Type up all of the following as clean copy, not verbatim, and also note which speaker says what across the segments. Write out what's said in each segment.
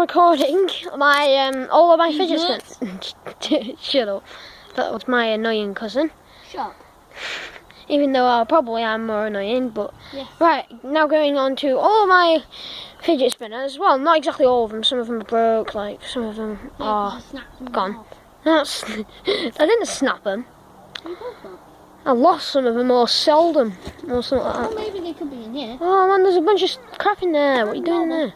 Speaker 1: recording my all of my fidget spinners. Shut up. That was my annoying cousin.
Speaker 2: Shut up.
Speaker 1: Even though I probably am more annoying, but
Speaker 2: Yeah.
Speaker 1: Right, now going on to all of my fidget spinners. Well, not exactly all of them. Some of them are broke. Like some of them are gone. That's I didn't snap them. I lost some of them or sold them or something like that.
Speaker 2: Well, maybe they could be in here.
Speaker 1: Oh man, there's a bunch of crap in there. What are you doing there?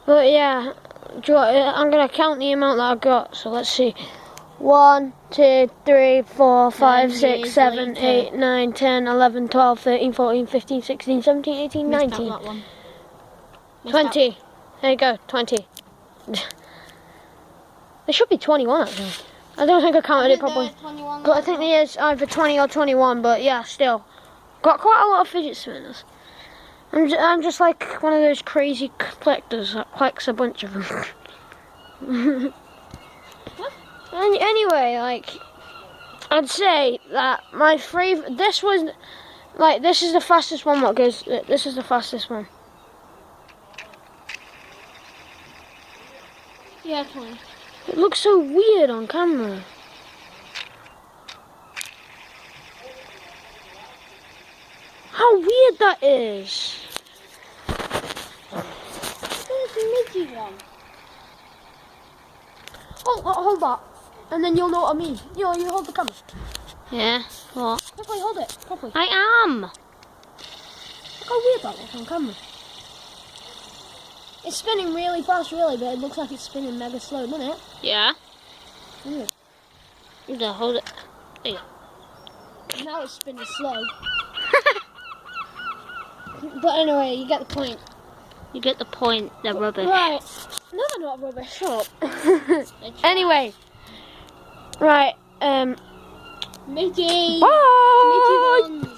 Speaker 1: But yeah, I'm going to count the amount that I got. So let's see. 1, 2, 3, 4, 5, 6, 7, 8, 9, 10, 11, 12, 13, 14, 15, 16, 17, 18, 19. 20. There you go, 20. There should be 21 actually. I don't think I counted it properly. But I think there is either 20 or 21, but yeah, still. Got quite a lot of fidget spinners. I'm just like one of those crazy collectors that collects a bunch of them. Anyway, like, I'd say that my favourite, this is the fastest one that goes, this is the fastest one.
Speaker 2: Yeah, 20.
Speaker 1: It looks so weird on camera. How weird that is.
Speaker 2: There's a midget one.
Speaker 1: Hold that. And then you'll know what I mean. You hold the camera.
Speaker 2: Yeah, what?
Speaker 1: Quickly, hold it. Properly.
Speaker 2: I am.
Speaker 1: Look how weird that looks on camera. It's spinning really fast, really, but it looks like it's spinning mega slow, doesn't it?
Speaker 2: Yeah.
Speaker 1: Weird.
Speaker 2: You gotta hold it. There you go.
Speaker 1: Now it's spinning slow. But anyway, you get the point.
Speaker 2: You get the point, they're rubbish.
Speaker 1: Right. No, they're not rubbish. Shut up. Anyway. Right.
Speaker 2: Mickey.
Speaker 1: Bye.
Speaker 2: Mickey ones.